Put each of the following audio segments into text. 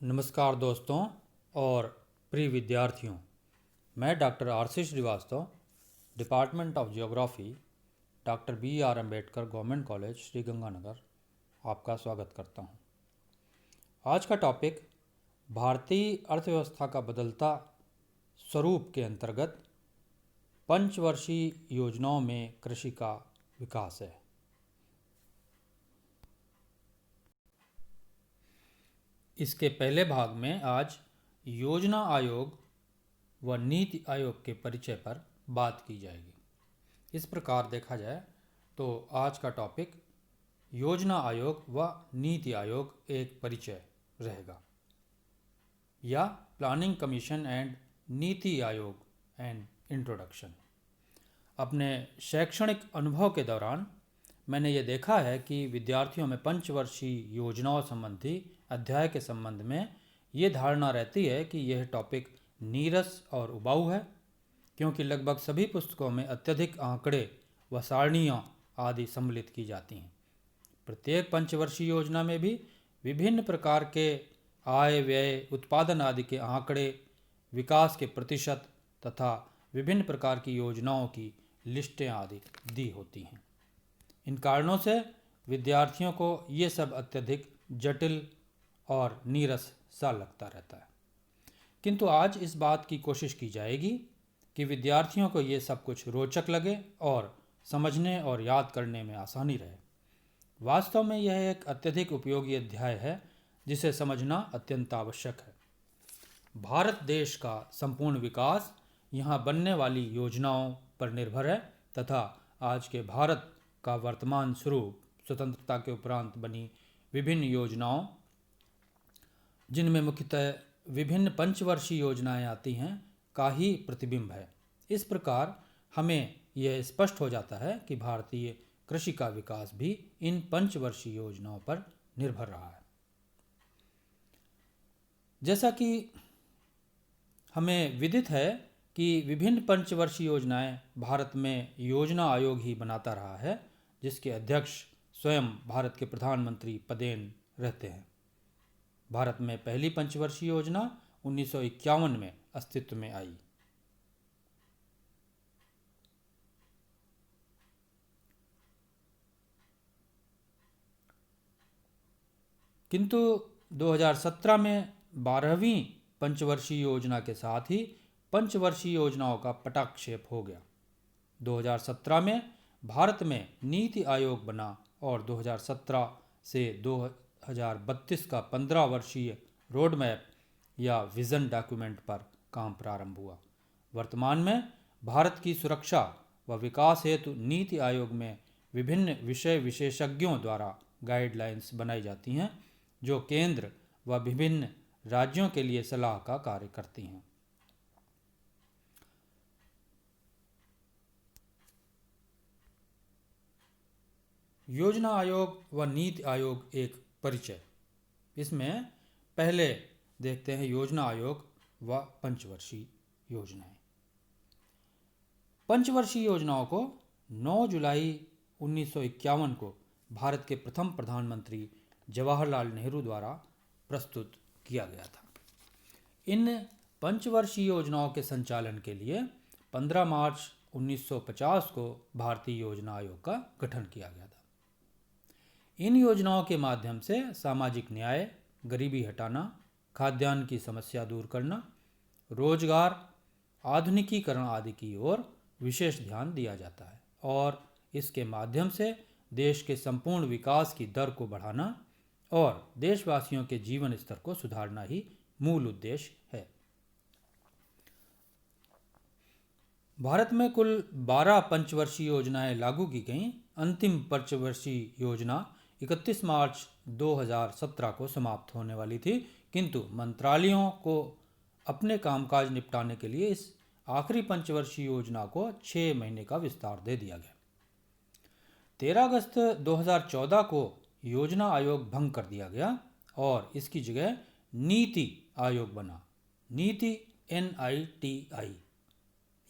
नमस्कार दोस्तों और प्रिय विद्यार्थियों। मैं doctor R C Srivastava, department of geography, doctor B R Ambedkar government college Sri Ganganagar आपका स्वागत करता हूं। आज का टॉपिक भारतीय अर्थव्यवस्था का बदलता स्वरूप के अंतर्गत पंचवर्षीय योजनाओं में कृषि का विकास है। इसके पहले भाग में आज योजना आयोग व नीति आयोग के परिचय पर बात की जाएगी। इस प्रकार देखा जाए तो आज का टॉपिक योजना आयोग व नीति आयोग एक परिचय रहेगा, या planning commission and NITI Aayog and introduction. अपने शैक्षणिक अनुभव के दौरान मैंने ये देखा है कि विद्यार्थियों में पंचवर्षीय योजनाओं संबंधी अध्याय के संबंध में ये धारणा रहती है कि यह टॉपिक नीरस और उबाऊ है, क्योंकि लगभग सभी पुस्तकों में अत्यधिक आंकड़े व सारणियाँ आदि सम्मिलित की जाती हैं। प्रत्येक पंचवर्षीय योजना में भी विभिन्न प्रकार के आय, व्यय, उत्पादन आदि के आंकड़े, विकास के प्रतिशत तथा विभिन्न प्रकार की योजनाओं की लिस्टें आदि दी होती हैं। इन कारणों से विद्यार्थियों को ये सब अत्यधिक जटिल और नीरस सा लगता रहता है, किंतु आज इस बात की कोशिश की जाएगी कि विद्यार्थियों को ये सब कुछ रोचक लगे और समझने और याद करने में आसानी रहे। वास्तव में यह एक अत्यधिक उपयोगी अध्याय है जिसे समझना अत्यंत आवश्यक है। भारत देश का संपूर्ण विकास यहाँ बनने वाली योजनाओं पर निर्भर है तथा आज के भारत का वर्तमान स्वरूप स्वतंत्रता के उपरांत बनी विभिन्न योजनाओं, जिनमें मुख्यतः विभिन्न पंचवर्षीय योजनाएं आती हैं, का ही प्रतिबिंब है। इस प्रकार हमें यह स्पष्ट हो जाता है कि भारतीय कृषि का विकास भी इन पंचवर्षीय योजनाओं पर निर्भर रहा है। जैसा कि हमें विदित है कि विभिन्न पंचवर्षीय योजनाएं भारत में योजना आयोग ही बनाता रहा है, जिसके अध्यक्ष स्वयं भारत के प्रधानमंत्री पदेन रहते हैं। भारत में पहली पंचवर्षीय योजना 1951 में अस्तित्व में आई। किंतु 2017 में 12वीं पंचवर्षीय योजना के साथ ही पंचवर्षीय योजनाओं का पटाक्षेप हो गया। 2017 में भारत में नीति आयोग बना और 2017 से 2032 का 15 वर्षीय रोड मैप या विज़न डॉक्यूमेंट पर काम प्रारंभ हुआ। वर्तमान में भारत की सुरक्षा व विकास हेतु नीति आयोग में विभिन्न विषय विशेषज्ञों द्वारा गाइडलाइंस बनाई जाती हैं, जो केंद्र व विभिन्न राज्यों के लिए सलाह का कार्य करती हैं। योजना आयोग व नीति आयोग एक परिचय। इसमें पहले देखते हैं योजना आयोग व पंचवर्षीय योजनाएं। पंचवर्षीय योजनाओं को 9 जुलाई 1951 को भारत के प्रथम प्रधानमंत्री जवाहरलाल नेहरू द्वारा प्रस्तुत किया गया था। इन पंचवर्षीय योजनाओं के संचालन के लिए 15 मार्च 1950 को भारतीय योजना आयोग का गठन किया गया था। इन योजनाओं के माध्यम से सामाजिक न्याय, गरीबी हटाना, खाद्यान्न की समस्या दूर करना, रोजगार, आधुनिकीकरण आदि की ओर विशेष ध्यान दिया जाता है और इसके माध्यम से देश के संपूर्ण विकास की दर को बढ़ाना और देशवासियों के जीवन स्तर को सुधारना ही मूल उद्देश्य है। भारत में कुल 12 पंचवर्षीय योजनाएं लागू की गईं। अंतिम पंचवर्षीय योजना 31 मार्च 2017 को समाप्त होने वाली थी, किंतु मंत्रालयों को अपने कामकाज निपटाने के लिए इस आखिरी पंचवर्षीय योजना को 6 महीने का विस्तार दे दिया गया। 13 अगस्त 2014 को योजना आयोग भंग कर दिया गया और इसकी जगह नीति आयोग बना। नीति NITI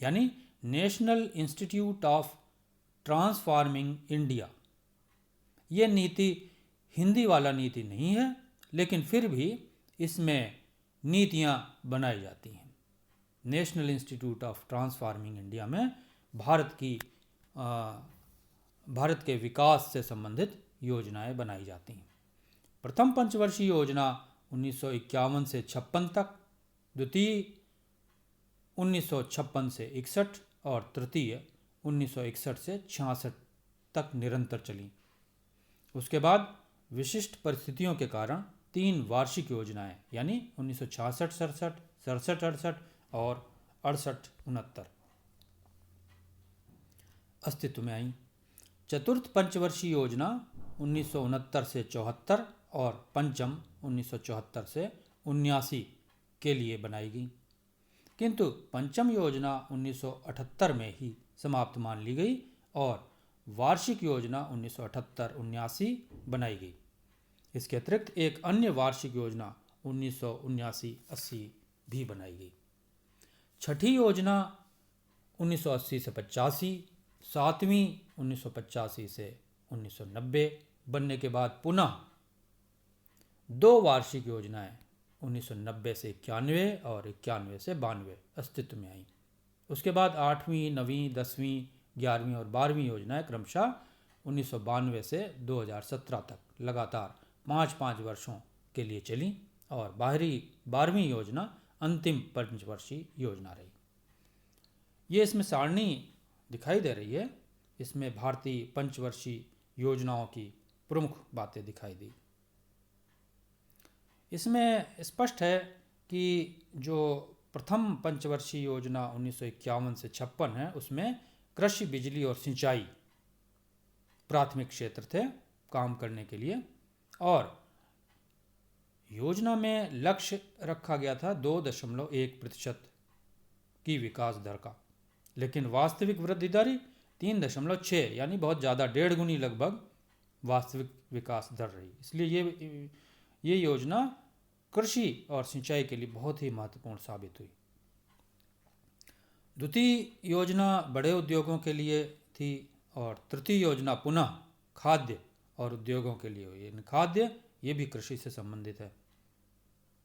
यानी national institute of transforming India. ये नीति हिंदी वाला नीति नहीं है, लेकिन फिर भी इसमें नीतियाँ बनाई जाती हैं। National institute of transforming India में भारत के विकास से संबंधित योजनाएं बनाई जाती हैं। प्रथम पंचवर्षीय योजना 1951 से 56 तक, द्वितीय 1956 से 61 और तृतीय 1961 से 66 तक निरंतर चली। उसके बाद विशिष्ट परिस्थितियों के कारण 3 वार्षिक योजनाएं यानी 1966-67, 67-68 और 68-69 अस्तित्व में आई। चतुर्थ पंचवर्षीय योजना 1969 से 74 और पंचम 1974 से 79 के लिए बनाई गई, किंतु पंचम योजना 1978 में ही समाप्त मान ली गई और वार्षिक योजना 1978-79 बनाई गई। इसके अतिरिक्त एक अन्य वार्षिक योजना 1979-80 भी बनाई गई। छठी योजना 1980 से 85, सातवीं 1985 से 1990 बनने के बाद पुनः 2 वार्षिक योजनाएं 1990 से 91 और 91 से 92 अस्तित्व में आई। उसके बाद 8वीं, 9वीं, 10वीं, 11वीं और 12वीं योजनाएं क्रमशः 1992 से 2017 तक लगातार 5-5 वर्षों के लिए चली और 12वीं योजना अंतिम पंचवर्षीय योजना रही। ये इसमें सारणी दिखाई दे रही है। इसमें भारतीय पंचवर्षीय योजनाओं की प्रमुख बातें दिखाई दी। इसमें स्पष्ट है कि जो प्रथम पंचवर्षीय योजना 1951 से 56 है उसमें कृषि, बिजली और सिंचाई प्राथमिक क्षेत्र थे काम करने के लिए, और योजना में लक्ष्य रखा गया था 2.1% की विकास दर का, लेकिन वास्तविक वृद्धि दर 3.6 यानी बहुत ज़्यादा, 1.5 गुनी लगभग वास्तविक विकास दर रही। इसलिए ये योजना कृषि और सिंचाई के लिए बहुत ही महत्वपूर्ण साबित हुई। द्वितीय योजना बड़े उद्योगों के लिए थी और तृतीय योजना पुनः खाद्य और उद्योगों के लिए हुई। खाद्य ये भी कृषि से संबंधित है।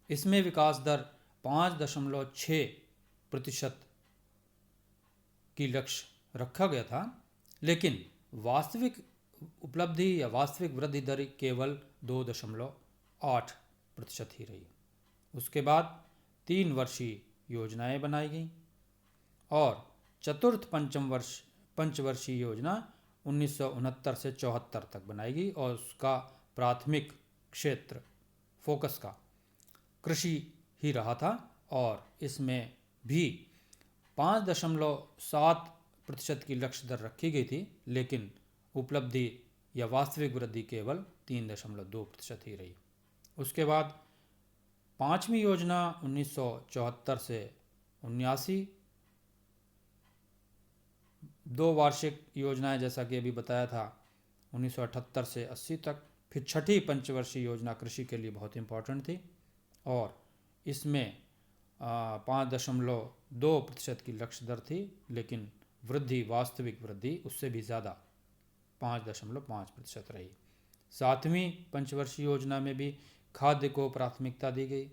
इसमें विकास दर 5.6% की लक्ष्य रखा गया था, लेकिन वास्तविक उपलब्धि या वास्तविक वृद्धि दर केवल 2.8% ही रही। उसके बाद 3 वर्षीय योजनाएं बनाई गईं और चतुर्थ पंचवर्षीय योजना 1969 से 74 तक बनाई गई और उसका प्राथमिक क्षेत्र फोकस का कृषि ही रहा था और इसमें भी 5.7% की लक्ष्य दर रखी गई थी, लेकिन उपलब्धि या वास्तविक वृद्धि केवल 3.2% ही रही। उसके बाद 5वीं योजना 1974 से 79, 2 वार्षिक योजनाएं जैसा कि अभी बताया था 1978 से 80 तक। फिर छठी पंचवर्षीय योजना कृषि के लिए बहुत इंपॉर्टेंट थी और इसमें 5.2% की लक्ष्य दर थी, लेकिन वृद्धि, वास्तविक वृद्धि उससे भी ज़्यादा 5.5% रही। 7वीं पंचवर्षीय योजना में भी खाद्य को प्राथमिकता दी गई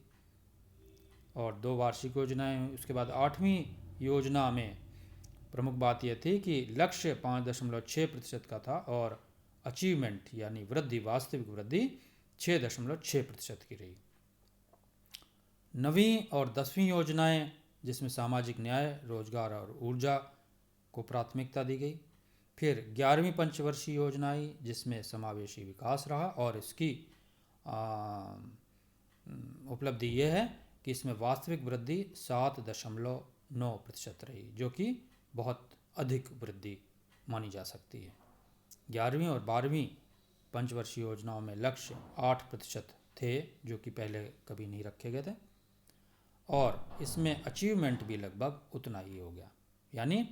और 2 वार्षिक योजनाएं। उसके बाद 8वीं योजना में प्रमुख बात यह थी कि लक्ष्य 5.6% का था और अचीवमेंट यानी वृद्धि, वास्तविक वृद्धि 6.6% की रही। 9वीं और 10वीं योजनाएं जिसमें सामाजिक न्याय, रोजगार और ऊर्जा को प्राथमिकता दी गई। फिर 11वीं पंचवर्षीय योजना आई जिसमें समावेशी विकास रहा और इसकी उपलब्धि यह है कि इसमें वास्तविक वृद्धि 7.9% रही, जो कि बहुत अधिक वृद्धि मानी जा सकती है। 11वीं और 12वीं पंचवर्षीय योजनाओं में लक्ष्य 8% थे, जो कि पहले कभी नहीं रखे गए थे, और इसमें अचीवमेंट भी लगभग उतना ही हो गया। यानी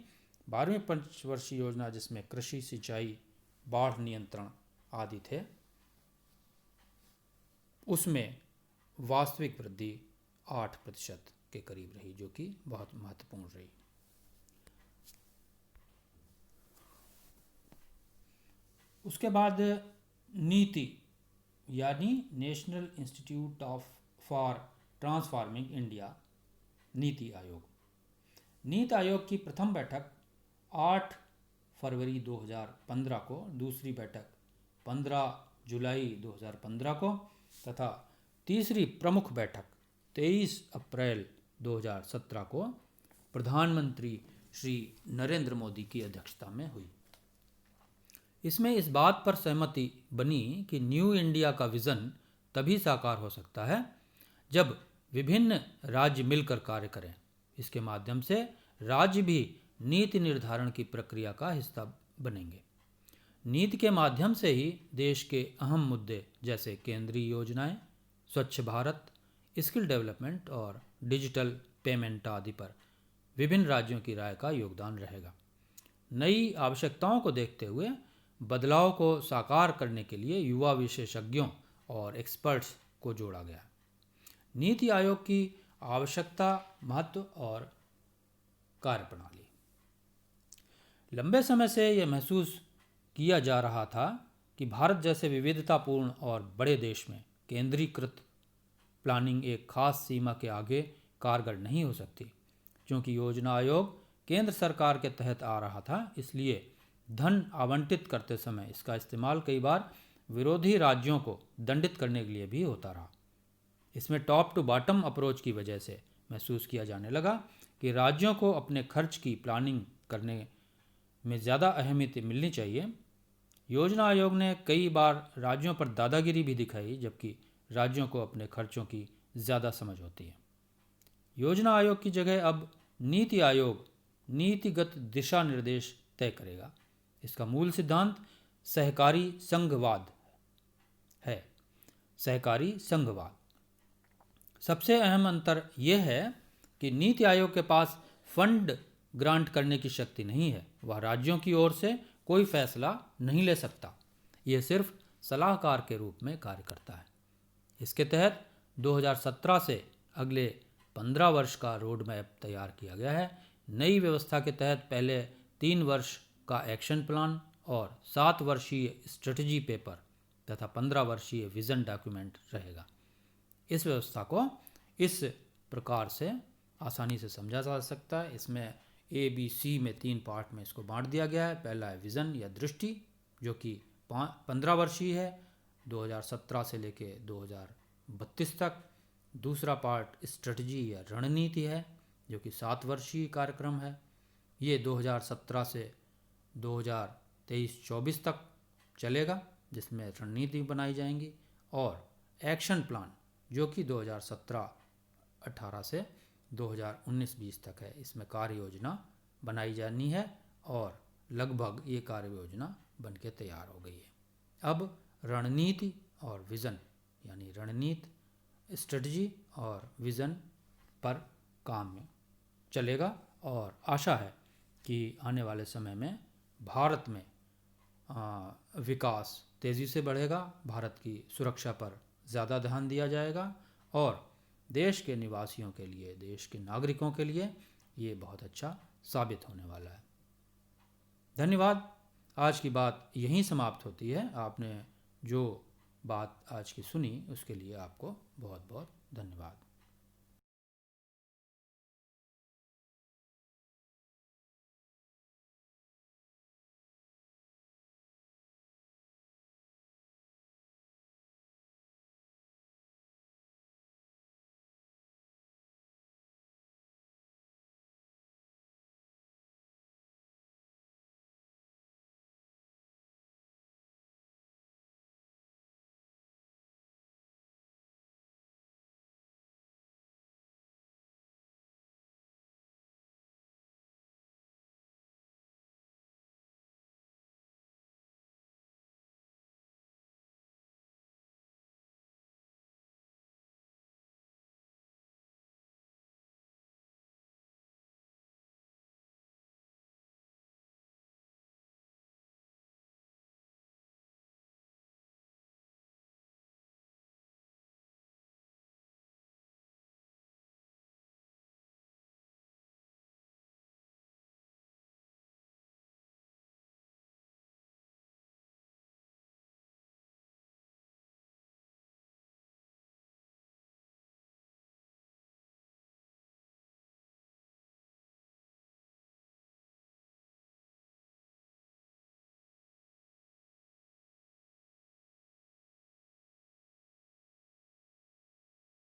12वीं पंचवर्षीय योजना जिसमें कृषि, सिंचाई, बाढ़ नियंत्रण आदि थे, उसमें वास्तविक वृद्धि 8% के करीब रही, जो कि बहुत महत्वपूर्ण रही। उसके बाद नीति यानी national institute of for transforming India NITI Aayog. NITI Aayog की प्रथम बैठक 8 फरवरी 2015 को, दूसरी बैठक 15 जुलाई 2015 को तथा तीसरी प्रमुख बैठक 23 अप्रैल 2017 को प्रधानमंत्री श्री नरेंद्र मोदी की अध्यक्षता में हुई। इसमें इस बात पर सहमति बनी कि न्यू इंडिया का विज़न तभी साकार हो सकता है जब विभिन्न राज्य मिलकर कार्य करें। इसके माध्यम से राज्य भी नीति निर्धारण की प्रक्रिया का हिस्सा बनेंगे। नीति के माध्यम से ही देश के अहम मुद्दे जैसे केंद्रीय योजनाएं, स्वच्छ भारत, स्किल डेवलपमेंट और डिजिटल पेमेंट आदि पर विभिन्न राज्यों की राय का योगदान रहेगा। नई आवश्यकताओं को देखते हुए बदलाव को साकार करने के लिए युवा विशेषज्ञों और एक्सपर्ट्स को जोड़ा गया। नीति आयोग की आवश्यकता, महत्व और कार्यप्रणाली। लंबे समय से यह महसूस किया जा रहा था कि भारत जैसे विविधतापूर्ण और बड़े देश में केंद्रीकृत प्लानिंग एक खास सीमा के आगे कारगर नहीं हो सकती। क्योंकि योजना आयोग केंद्र सरकार के तहत आ रहा था, इसलिए धन आवंटित करते समय इसका इस्तेमाल कई बार विरोधी राज्यों को दंडित करने के लिए भी होता रहा। इसमें टॉप टू बॉटम अप्रोच की वजह से महसूस किया जाने लगा कि राज्यों को अपने खर्च की प्लानिंग करने में ज़्यादा अहमियत मिलनी चाहिए। योजना आयोग ने कई बार राज्यों पर दादागिरी भी दिखाई, जबकि राज्यों को अपने खर्चों की ज़्यादा समझ होती है। योजना आयोग की जगह अब नीति आयोग नीतिगत दिशा निर्देश तय करेगा। इसका मूल सिद्धांत सहकारी संघवाद है। सहकारी संघवाद। सबसे अहम अंतर यह है कि नीति आयोग के पास फंड ग्रांट करने की शक्ति नहीं है। वह राज्यों की ओर से कोई फैसला नहीं ले सकता। यह सिर्फ सलाहकार के रूप में कार्य करता है। इसके तहत 2017 से अगले 15 वर्ष का रोड मैप तैयार किया गया है। नई व्यवस्था के तहत पहले 3 वर्ष का एक्शन प्लान और 7 वर्षीय स्ट्रेटजी पेपर तथा 15 वर्षीय विजन डॉक्यूमेंट रहेगा। इस व्यवस्था को इस प्रकार से आसानी से समझा जा सकता है। इसमें ABC में 3 पार्ट में इसको बांट दिया गया है। पहला है विज़न या दृष्टि, जो कि 15 वर्षीय है, 2017 से लेके 2032 तक। दूसरा पार्ट स्ट्रेटजी या रणनीति है, जो कि 7 वर्षीय कार्यक्रम है। ये 2017 से 2023-24 तक चलेगा, जिसमें रणनीति बनाई जाएंगी। और एक्शन प्लान, जो कि 2017-18 से 2019-20 तक है। इसमें कार्य योजना बनाई जानी है और लगभग ये कार्य योजना बन के तैयार हो गई है। अब रणनीति और विज़न, यानी रणनीति, स्ट्रेटजी और विज़न पर काम चलेगा और आशा है कि आने वाले समय में भारत में विकास तेज़ी से बढ़ेगा। भारत की सुरक्षा पर ज़्यादा ध्यान दिया जाएगा और देश के निवासियों के लिए, देश के नागरिकों के लिए ये बहुत अच्छा साबित होने वाला है। धन्यवाद। आज की बात यहीं समाप्त होती है। आपने जो बात आज की सुनी उसके लिए आपको बहुत बहुत धन्यवाद।